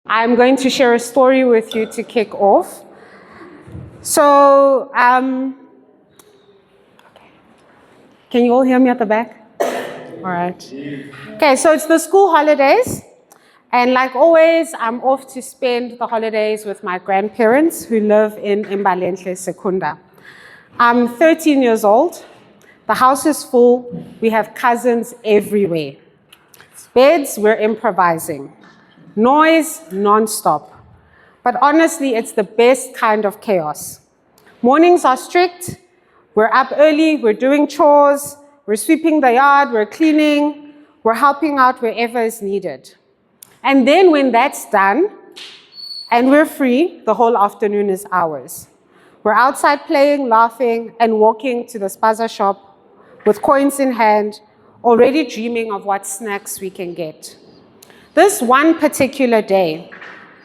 I'm going to share a story with you to kick off. So, can you all hear me at the back? All right. Okay, so it's the school holidays. And like always, I'm off to spend the holidays with my grandparents who live in Mbalenhle, Secunda. I'm 13 years old. The house is full. We have cousins everywhere. Beds, we're improvising. Noise, non-stop. But honestly, it's the best kind of chaos. Mornings are strict. We're up early. We're doing chores. We're sweeping the yard. We're cleaning. We're helping out wherever is needed. And then when that's done, and we're free, the whole afternoon is ours. We're outside playing, laughing, and walking to the spaza shop with coins in hand, already dreaming of what snacks we can get. This one particular day,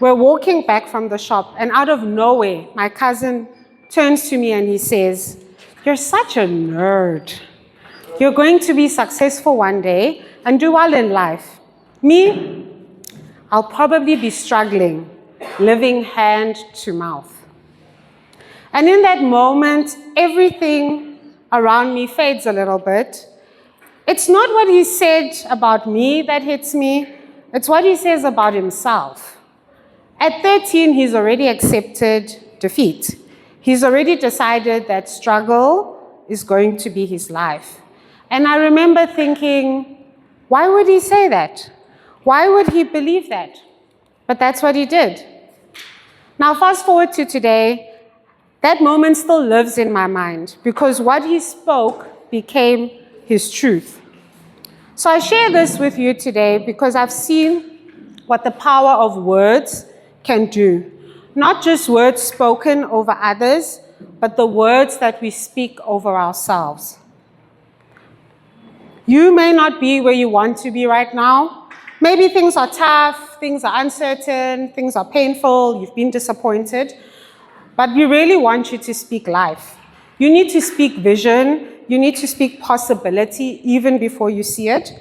we're walking back from the shop, and out of nowhere, my cousin turns to me and he says, "You're such a nerd. You're going to be successful one day and do well in life. Me, I'll probably be struggling, living hand to mouth." And in that moment, everything around me fades a little bit. It's not what he said about me that hits me, it's what he says about himself. At 13, he's already accepted defeat. He's already decided that struggle is going to be his life. And I remember thinking, why would he say that? Why would he believe that? But that's what he did. Now, fast forward to today, that moment still lives in my mind because what he spoke became his truth. So I share this with you today because I've seen what the power of words can do. Not just words spoken over others, but the words that we speak over ourselves. You may not be where you want to be right now. Maybe things are tough, things are uncertain, things are painful, you've been disappointed, but we really want you to speak life. You need to speak vision, you need to speak possibility even before you see it,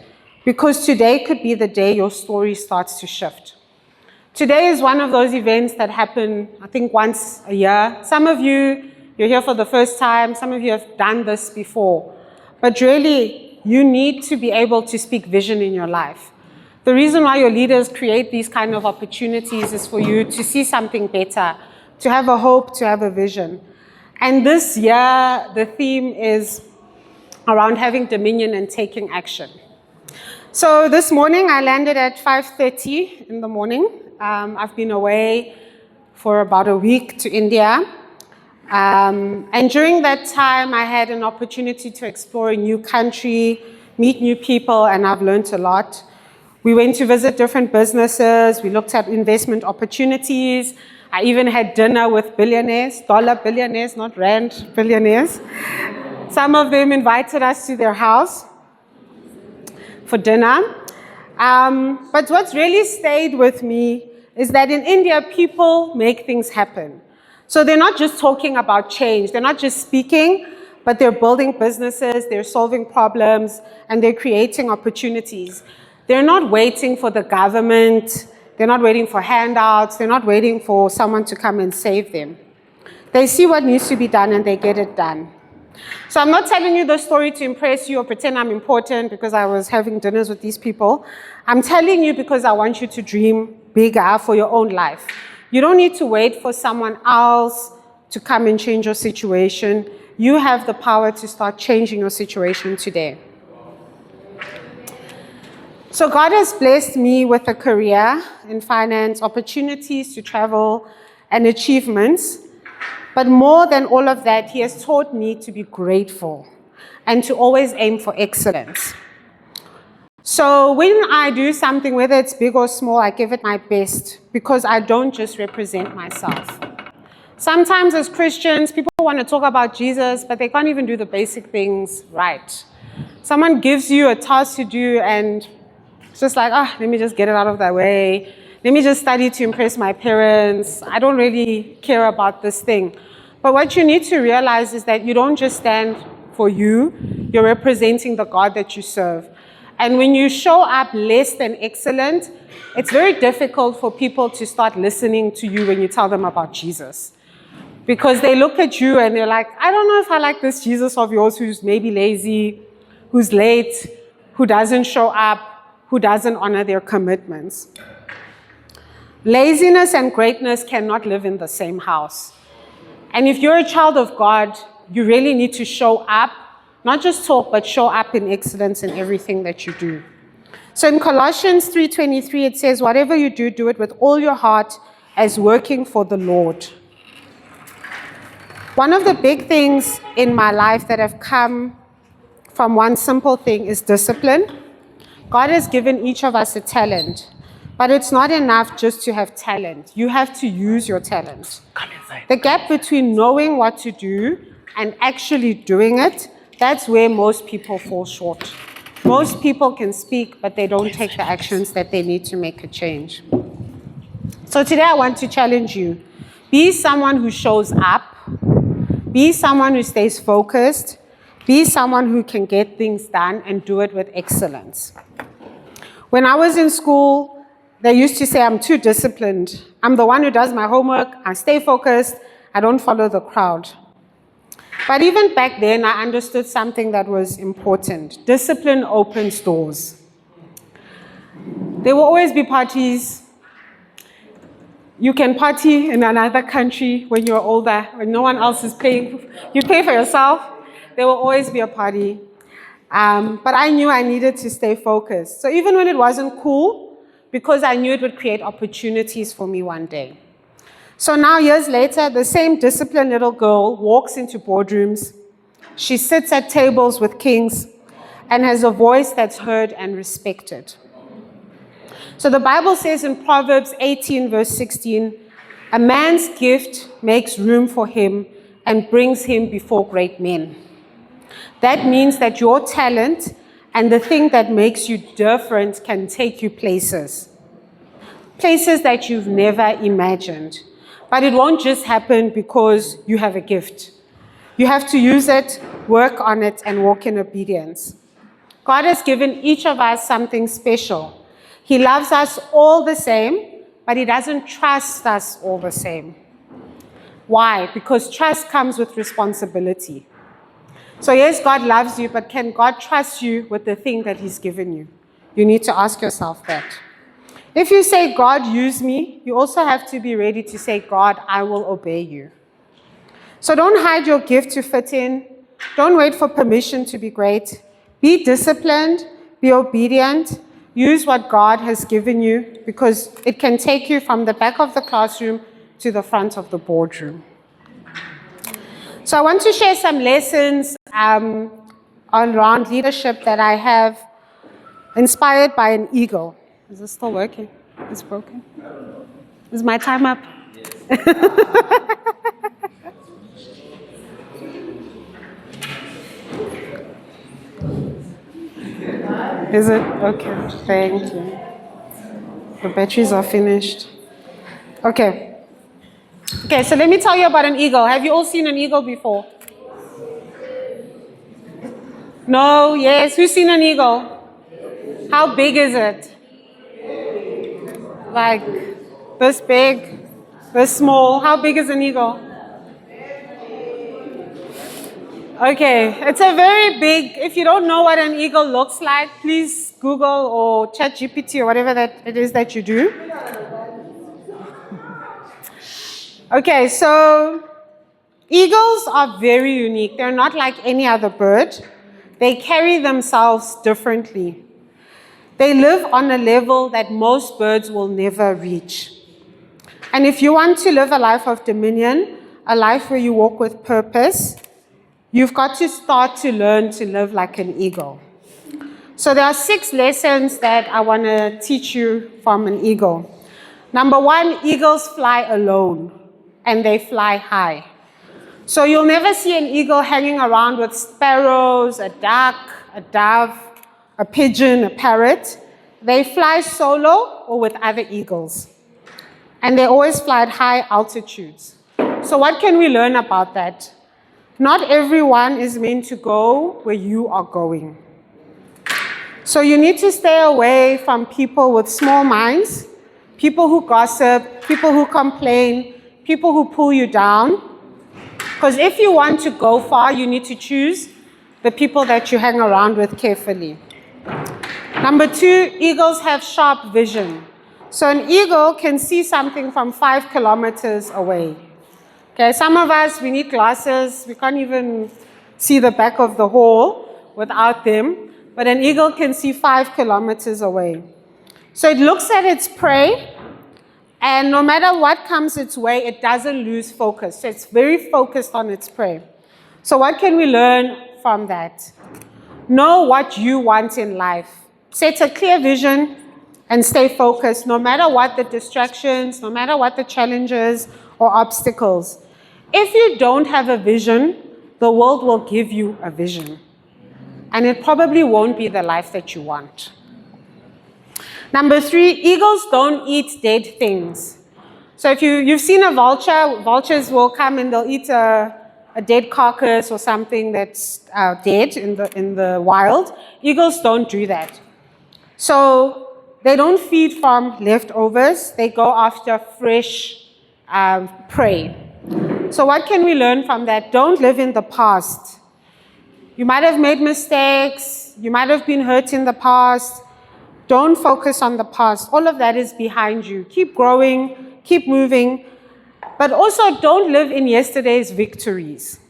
because today could be the day your story starts to shift. Today is one of those events that happen, I think, once a year. Some of you, you're here for the first time, some of you have done this before, but really, you need to be able to speak vision in your life. The reason why your leaders create these kind of opportunities is for you to see something better, to have a hope, to have a vision. And this year, the theme is around having dominion and taking action. So this morning, I landed at 5:30 in the morning. I've been away for about a week to India. And during that time, I had an opportunity to explore a new country, meet new people, and I've learned a lot. We went to visit different businesses. We looked at investment opportunities. I even had dinner with billionaires, dollar billionaires, not rand billionaires. Some of them invited us to their house for dinner. But what's really stayed with me is that in India, people make things happen. So they're not just talking about change. They're not just speaking, but they're building businesses, they're solving problems, and they're creating opportunities. They're not waiting for the government. They're not waiting for handouts. They're not waiting for someone to come and save them. They see what needs to be done and they get it done. So I'm not telling you this story to impress you or pretend I'm important because I was having dinners with these people. I'm telling you because I want you to dream bigger for your own life. You don't need to wait for someone else to come and change your situation. You have the power to start changing your situation today. So God has blessed me with a career in finance, opportunities to travel, and achievements. But more than all of that, He has taught me to be grateful and to always aim for excellence. So when I do something, whether it's big or small, I give it my best because I don't just represent myself. Sometimes as Christians, people want to talk about Jesus, but they can't even do the basic things right. Someone gives you a task to do and it's just like, let me just get it out of the way. Let me just study to impress my parents. I don't really care about this thing. But what you need to realize is that you don't just stand for you, you're representing the God that you serve. And when you show up less than excellent, it's very difficult for people to start listening to you when you tell them about Jesus. Because they look at you and they're like, I don't know if I like this Jesus of yours who's maybe lazy, who's late, who doesn't show up, who doesn't honor their commitments. Laziness and greatness cannot live in the same house. And if you're a child of God, you really need to show up, not just talk, but show up in excellence in everything that you do. So in Colossians 3:23, it says, whatever you do, do it with all your heart as working for the Lord. One of the big things in my life that have come from one simple thing is discipline. God has given each of us a talent, but it's not enough just to have talent. You have to use your talent. The gap between knowing what to do and actually doing it, that's where most people fall short. Most people can speak, but they don't take the actions that they need to make a change. So today I want to challenge you. Be someone who shows up. Be someone who stays focused. Be someone who can get things done and do it with excellence. When I was in school, they used to say I'm too disciplined. I'm the one who does my homework. I stay focused. I don't follow the crowd. But even back then, I understood something that was important. Discipline opens doors. There will always be parties. You can party in another country when you're older, when no one else is paying. You pay for yourself. There will always be a party. But I knew I needed to stay focused. So even when it wasn't cool, because I knew it would create opportunities for me one day. So now, years later, the same disciplined little girl walks into boardrooms. She sits at tables with kings and has a voice that's heard and respected. So the Bible says in Proverbs 18, verse 16, a man's gift makes room for him and brings him before great men. That means that your talent and the thing that makes you different can take you places. Places that you've never imagined. But it won't just happen because you have a gift. You have to use it, work on it, and walk in obedience. God has given each of us something special. He loves us all the same, but He doesn't trust us all the same. Why? Because trust comes with responsibility. So yes, God loves you, but can God trust you with the thing that He's given you? You need to ask yourself that. If you say, God, use me, you also have to be ready to say, God, I will obey you. So don't hide your gift to fit in. Don't wait for permission to be great. Be disciplined, be obedient, use what God has given you, because it can take you from the back of the classroom to the front of the boardroom. So I want to share some lessons around leadership that I have inspired by an eagle. Is this still working? It's broken. Is my time up? Yes. Is it? Okay, thank you. The batteries are finished. Okay. Okay, so let me tell you about an eagle. Have you all seen an eagle before? No? Yes? Who's seen an eagle? How big is it? Like this big, this small. How big is an eagle? Okay, it's a very big, if you don't know what an eagle looks like, please Google or ChatGPT or whatever that it is that you do. Okay, so eagles are very unique. They're not like any other bird. They carry themselves differently. They live on a level that most birds will never reach. And if you want to live a life of dominion, a life where you walk with purpose, you've got to start to learn to live like an eagle. So there are 6 lessons that I want to teach you from an eagle. Number 1, eagles fly alone, and they fly high. So you'll never see an eagle hanging around with sparrows, a duck, a dove, a pigeon, a parrot. They fly solo or with other eagles. And they always fly at high altitudes. So what can we learn about that? Not everyone is meant to go where you are going. So you need to stay away from people with small minds, people who gossip, people who complain, people who pull you down. Because if you want to go far, you need to choose the people that you hang around with carefully. Number 2, eagles have sharp vision. So an eagle can see something from 5 kilometers away. Okay, some of us, we need glasses. We can't even see the back of the hall without them. But an eagle can see 5 kilometers away. So it looks at its prey, and no matter what comes its way, it doesn't lose focus. So it's very focused on its prey. So what can we learn from that? Know what you want in life. Set a clear vision and stay focused, no matter what the distractions, no matter what the challenges or obstacles. If you don't have a vision, the world will give you a vision. And it probably won't be the life that you want. Number 3, eagles don't eat dead things. So if you've seen a vulture, vultures will come and they'll eat a dead carcass or something that's dead in the wild. Eagles don't do that. So they don't feed from leftovers. They go after fresh prey. So what can we learn from that? Don't live in the past. You might have made mistakes. You might have been hurt in the past. Don't focus on the past. All of that is behind you. Keep growing, keep moving. But also don't live in yesterday's victories.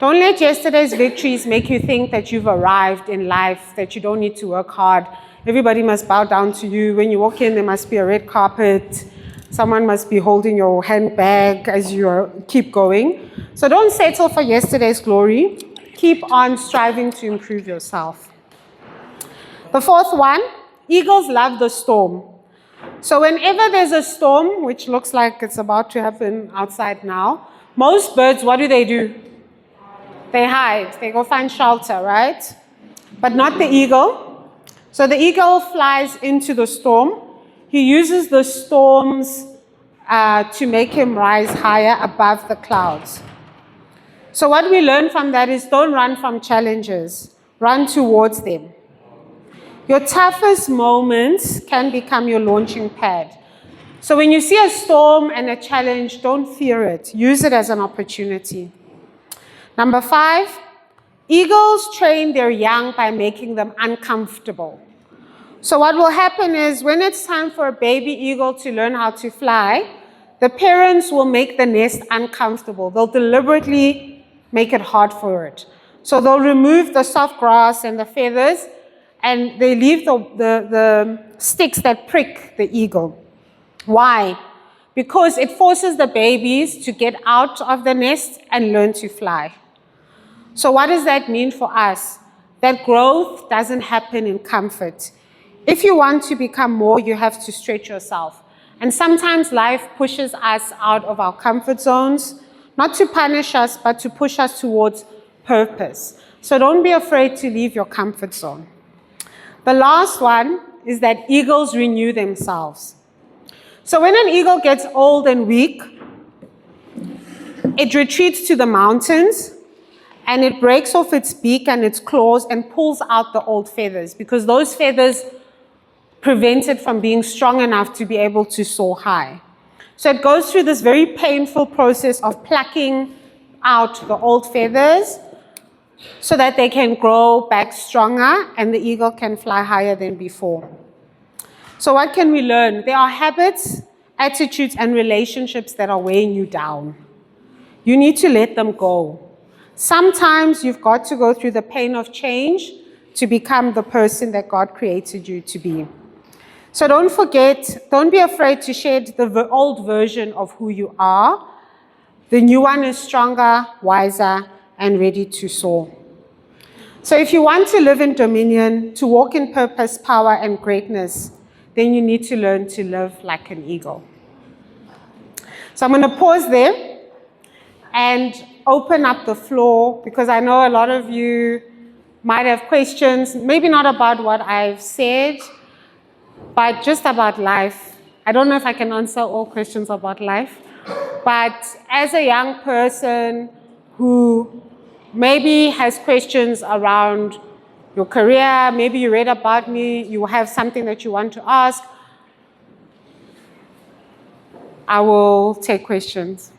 Don't let yesterday's victories make you think that you've arrived in life, that you don't need to work hard. Everybody must bow down to you. When you walk in, there must be a red carpet. Someone must be holding your handbag as you keep going. So don't settle for yesterday's glory. Keep on striving to improve yourself. The 4th one, eagles love the storm. So whenever there's a storm, which looks like it's about to happen outside now, most birds, what do? They hide. They go find shelter, right? But not the eagle. So the eagle flies into the storm. He uses the storms to make him rise higher above the clouds. So what we learn from that is don't run from challenges. Run towards them. Your toughest moments can become your launching pad. So when you see a storm and a challenge, don't fear it. Use it as an opportunity. Number 5, eagles train their young by making them uncomfortable. So what will happen is when it's time for a baby eagle to learn how to fly, the parents will make the nest uncomfortable. They'll deliberately make it hard for it. So they'll remove the soft grass and the feathers, and they leave the sticks that prick the eagle. Why? Because it forces the babies to get out of the nest and learn to fly. So what does that mean for us? That growth doesn't happen in comfort. If you want to become more, you have to stretch yourself. And sometimes life pushes us out of our comfort zones, not to punish us, but to push us towards purpose. So don't be afraid to leave your comfort zone. The last one is that eagles renew themselves. So when an eagle gets old and weak, it retreats to the mountains and it breaks off its beak and its claws and pulls out the old feathers, because those feathers prevent it from being strong enough to be able to soar high. So it goes through this very painful process of plucking out the old feathers so that they can grow back stronger and the eagle can fly higher than before. So what can we learn? There are habits, attitudes, and relationships that are weighing you down. You need to let them go. Sometimes you've got to go through the pain of change to become the person that God created you to be. So don't forget, don't be afraid to shed the old version of who you are. The new one is stronger, wiser, and ready to soar. So if you want to live in dominion, to walk in purpose, power, and greatness, then you need to learn to live like an eagle. So I'm going to pause there and open up the floor, because I know a lot of you might have questions, maybe not about what I've said, but just about life. I don't know if I can answer all questions about life, but as a young person who maybe has questions around your career, maybe you read about me, you have something that you want to ask, I will take questions.